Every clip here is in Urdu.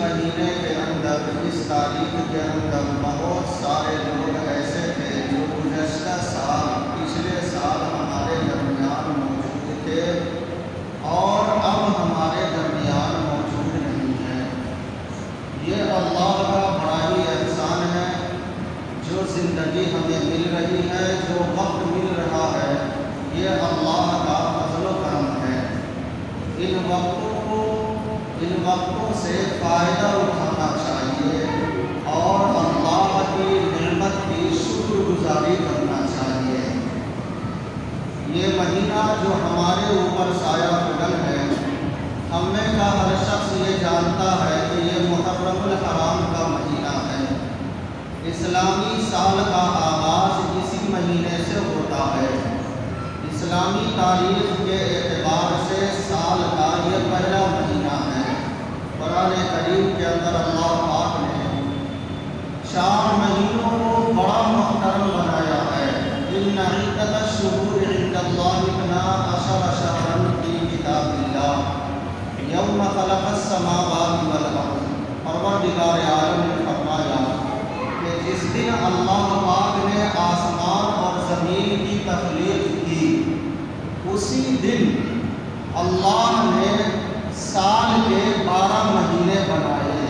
مہینے کے اندر، اس تاریخ کے اندر بہت سارے لوگ ایسے تھے جو گزشتہ سال، پچھلے سال ہمارے درمیان موجود تھے اور اب ہمارے درمیان موجود نہیں ہیں۔ یہ اللہ کا بڑا ہی احسان ہے۔ جو زندگی ہمیں مل رہی ہے، جو وقت مل رہا ہے، یہ اللہ کا فضل و کرم ہے۔ ان وقتوں سے فائدہ اٹھانا چاہیے اور اللہ کی نعمت کی شکر گزاری کرنا چاہیے۔ یہ مہینہ جو ہمارے اوپر سایہ فگن ہے، ہم میں کا ہر شخص یہ جانتا ہے کہ یہ محرم الحرام کا مہینہ ہے۔ اسلامی سال کا آغاز اسی مہینے سے ہوتا ہے۔ اسلامی تاریخ کے اعتبار سے سال کا یہ پہلا مہینہ ہے۔ قرآن کریم کے اندر اللہ پاک نے 4 مہینوں کو بڑا محترم بنایا ہے۔ ان عدۃ الشہور عند اللہ 12 شہرا فی کتاب اللہ یوم خلق السماوات والارض۔ پروردگار عالم نے فرمایا کہ جس دن اللہ پاک نے آسمان اور زمین کی تخلیق کی، اسی دن اللہ نے سال کے 12 مہینے بنائے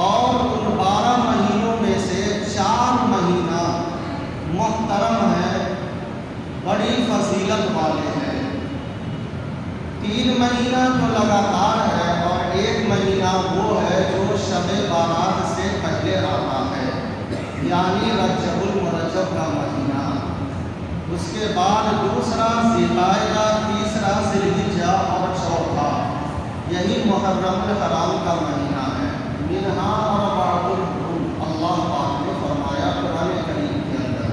اور ان 12 مہینوں میں سے 4 مہینہ محترم ہیں، بڑی فضیلت والے ہیں۔ 3 مہینہ تو لگاتار ہے اور 1 مہینہ وہ ہے جو شب بارات سے پہلے آتا ہے، یعنی رجب المرجب کا مہینہ۔ اس کے بعد دوسرا ذی القعدہ، تیسرا ذی الحجہ اور چوتھا یہی محرم الحرام کا مہینہ ہے۔ منہا اربعۃ حرم، اللہ پاک نے فرمایا قرآن کریم کے اندر۔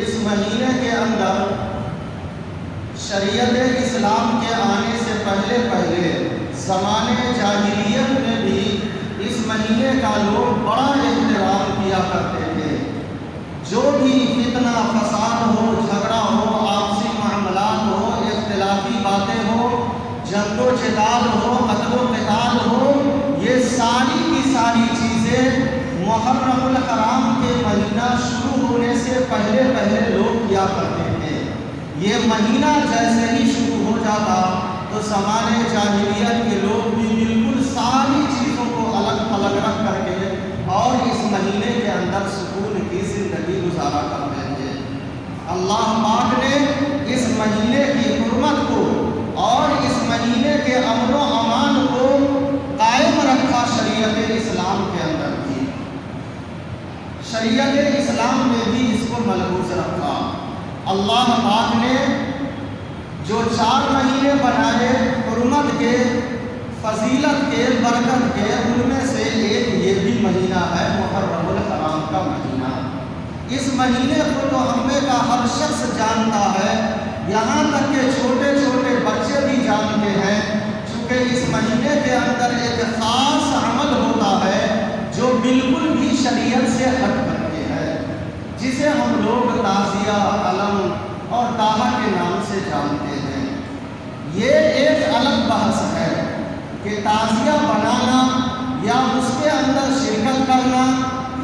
اس مہینے کے اندر شریعت اسلام کے آنے سے پہلے زمانے جاہلیت میں بھی اس مہینے کا لوگ بڑا احترام کیا کرتے تھے۔ جو بھی فتنہ فساد ہو، جھگڑا ہو، آپسی معاملات ہو، اختلافی باتیں ہو، جنگ و جدال ہو، قتل و قتال ہو، یہ ساری کی ساری چیزیں محرم الحرام کے مہینہ شروع ہونے سے پہلے لوگ کیا کرتے تھے۔ یہ مہینہ جیسے ہی شروع ہو جاتا تو زمانے جاہلیت کے لوگ بھی بالکل ساری چیزوں کو الگ الگ رکھ کر کے اور اس مہینے کے اندر سکون کی زندگی گزارا کرتے تھے۔ اللہ پاک نے اس مہینے کی حرمت کو اور اس مہینے کے امن و امان کو قائم رکھا شریعت اسلام کے اندر بھی۔ شریعت اسلام نے بھی اس کو ملحوظ رکھا۔ اللہ پاک نے جو 4 مہینے بنائے حرمت کے، فضیلت کے، برکت کے، ان میں سے ایک یہ بھی مہینہ ہے محرم الحرام کا مہینہ۔ اس مہینے کو تو ہم میں کا ہر شخص جانتا ہے، یہاں تک کہ چھوٹے چھوٹے بچے بھی جانتے ہیں، چونکہ اس مہینے کے اندر ایک خاص عمل ہوتا ہے جو بالکل بھی شریعت سے ہٹ کر کے ہے، جسے ہم لوگ تعزیہ، علم اور داہا کے نام سے جانتے ہیں۔ یہ ایک الگ بحث ہے کہ تعزیہ بنانا یا اس کے اندر شرکت کرنا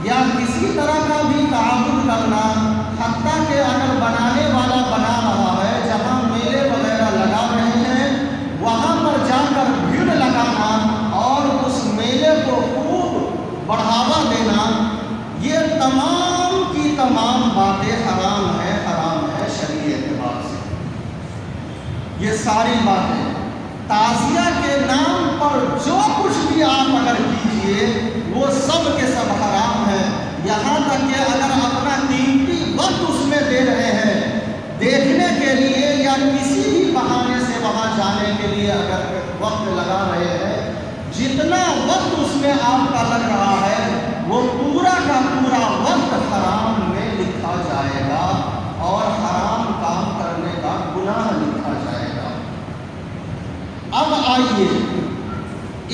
یا کسی طرح کا بھی تعاون کرنا، حتیٰ کہ اگر بنانے والا بنا رہا ہے، جہاں میلے وغیرہ لگا رہے ہیں وہاں پر جا کر بھیڑ لگانا اور اس میلے کو خوب بڑھاوا دینا، یہ تمام کی تمام باتیں حرام ہے شرعی اعتبار سے۔ یہ ساری باتیں تعزیہ کے نام پر جو کچھ بھی آپ اگر کیجئے وہ سب کے سب حرام ہے۔ یہاں تک کہ اگر اپنا قیمتی وقت اس میں دے رہے ہیں دیکھنے کے لیے یا کسی بھی بہانے سے وہاں جانے کے لیے اگر وقت لگا رہے ہیں، جتنا وقت اس میں آپ کا لگ رہا ہے وہ پورا کا پورا وقت حرام میں لکھا جائے گا اور حرام کام کرنے کا گناہ لکھا جائے گا۔ اب آئیے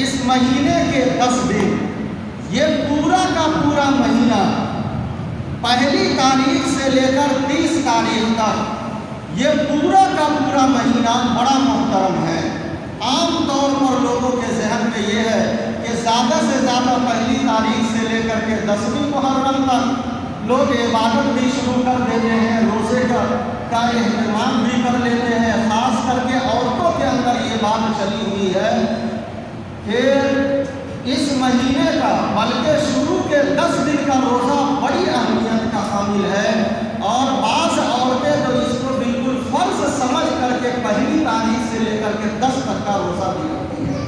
اس مہینے کے 10 دن، یہ پورا کا پورا مہینہ 1 تاریخ سے لے کر 30 تاریخ تک، یہ پورا کا پورا مہینہ بڑا محترم ہے۔ عام طور پر لوگوں کے زیادہ سے زیادہ پہلی تاریخ سے لے کر کے 10ویں محرم تک لوگ عبادت بھی شروع کر دیتے ہیں، روزے کا اہتمام بھی کر لیتے ہیں۔ خاص کر کے عورتوں کے اندر یہ بات چلی ہوئی ہے کہ اس مہینے کا بلکہ شروع کے 10 دن کا روزہ بڑی اہمیت کا حامل ہے، اور بعض عورتیں تو اس کو بالکل فرض سمجھ کر کے پہلی تاریخ سے لے کر کے 10 تک کا روزہ بھی رکھتی ہے۔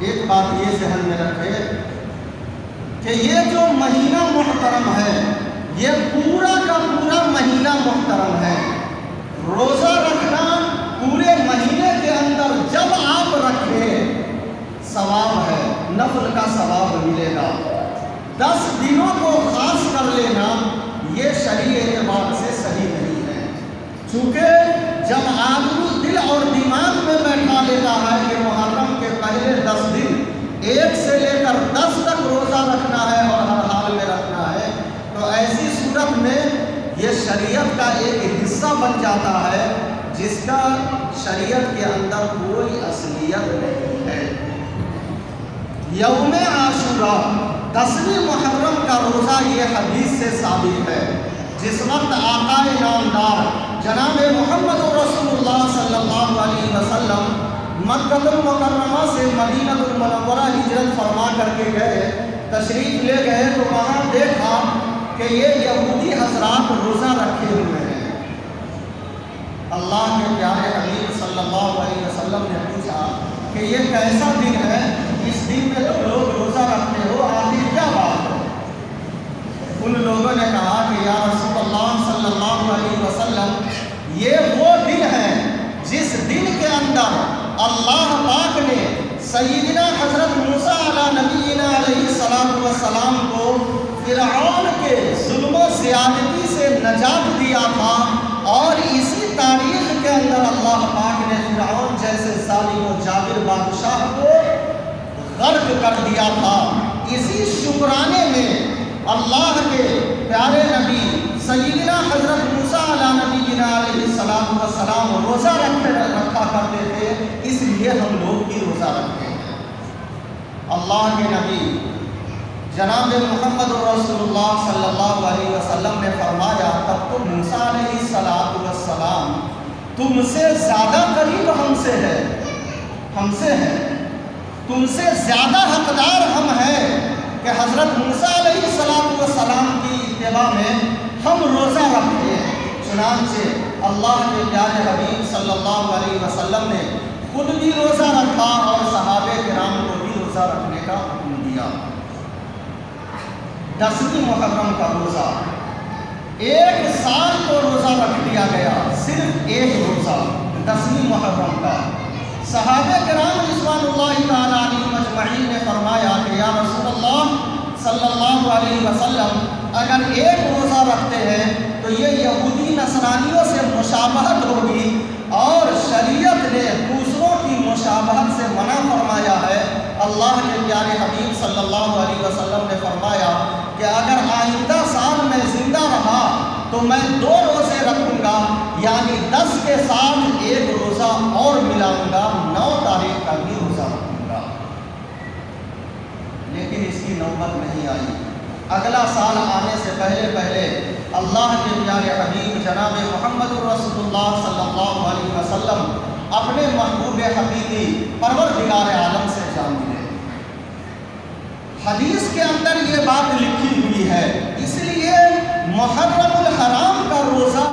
ایک بات یہ ذہن میں رکھے کہ یہ جو مہینہ محترم ہے، یہ پورا کا پورا مہینہ محترم ہے۔ روزہ رکھنا پورے مہینے کے اندر جب آپ رکھیں ثواب ہے، نفل کا ثواب ملے گا۔ 10 دنوں کو خاص کر لینا یہ شرعی اعتبار سے صحیح نہیں ہے، چونکہ جب آدمی دل اور دماغ میں بیٹھا لیتا ہے کہ محرم کے پہلے 10 دن 1 سے لے کر 10 تک روزہ رکھنا ہے اور ہر حال میں رکھنا ہے، تو ایسی صورت میں یہ شریعت کا ایک حصہ بن جاتا ہے جس کا شریعت کے اندر کوئی اصلیت نہیں ہے۔ یوم عاشوراء 10ویں محرم کا روزہ یہ حدیث سے ثابت ہے، جس وقت آقا نامدار جناب محمد رسول اللہ صلی اللہ علیہ وسلم مکہ المکرمہ سے مدینہ المنورہ ہجرت فرما کر کے گئے، تشریف لے گئے تو وہاں دیکھا کہ یہ یہودی حضرات روزہ رکھے ہوئے ہیں۔ اللہ کے پیارے حبیب صلی اللہ علیہ وسلم نے پوچھا کہ یہ کیسا دن ہے، اس دن میں تم لوگ روزہ رکھتے ہو، آخر کیا بات ہے؟ ان لوگوں نے کہا کہ یا رسول اللہ صلی اللہ علیہ وسلم، یہ وہ دن ہے جس دن کے اندر اللہ پاک نے سیدنا حضرت موسیٰ علیہ نبینا علیہ السلام کو فرعون کے ظلم و زیادتی سے نجات دیا تھا، اور اسی تاریخ کے اندر اللہ پاک نے فرعون جیسے ظالم و جابر بادشاہ کو غرق کر دیا تھا۔ اسی شکرانے میں اللہ کے پیارے نبی سیدنا حضرت موسیٰ علیہ نبینا علیہ السلام روزہ رکھا کرتے تھے، اس لیے ہم لوگ بھی روزہ رکھتے ہیں۔ اللہ کے نبی جناب محمد رسول اللہ صلی اللہ علیہ وسلم نے فرمایا، تب تو موسیٰ علیہ السلام تم سے زیادہ قریب ہم سے ہے، تم سے زیادہ حقدار ہم ہیں کہ حضرت موسیٰ علیہ السلام کی اتباع میں ہم روزہ رکھتے ہیں۔ چنانچہ اللہ کے پیارے حبیب صلی اللہ علیہ وسلم نے خود بھی روزہ رکھا اور صحابہ کرام کو بھی روزہ رکھنے کا حکم دیا۔ 10ویں محرم کا روزہ 1 سال کو روزہ رکھ دیا گیا، صرف ایک روزہ 10ویں محرم کا۔ صحابہ کرام رضوان اللہ تعالیٰ علیہم اجمعین نے فرمایا کہ یا رسول اللہ صلی اللہ علیہ وسلم، اگر ایک روزہ رکھتے ہیں تو یہ یہودی نصرانیوں سے مشابہت ہوگی، اور شریعت نے دوسروں کی مشابہت سے منع فرمایا ہے۔ اللہ کے پیارے حبیب صلی اللہ علیہ وسلم نے فرمایا کہ اگر آئندہ سال میں زندہ رہا تو میں 2 روزے رکھوں گا، یعنی 10 کے ساتھ 1 روزہ اور ملاؤں گا، 9 تاریخ کا بھی روزہ رکھوں گا۔ لیکن اس کی نوبت نہیں آئی۔ اگلا سال آنے سے پہلے اللہ کے پیارے حبیب جناب محمد رسول اللہ صلی اللہ علیہ وسلم اپنے محبوب حبیبی پروردگار عالم سے جا ملے۔ حدیث کے اندر یہ بات لکھی ہوئی ہے، اس لیے محرم الحرام کا روزہ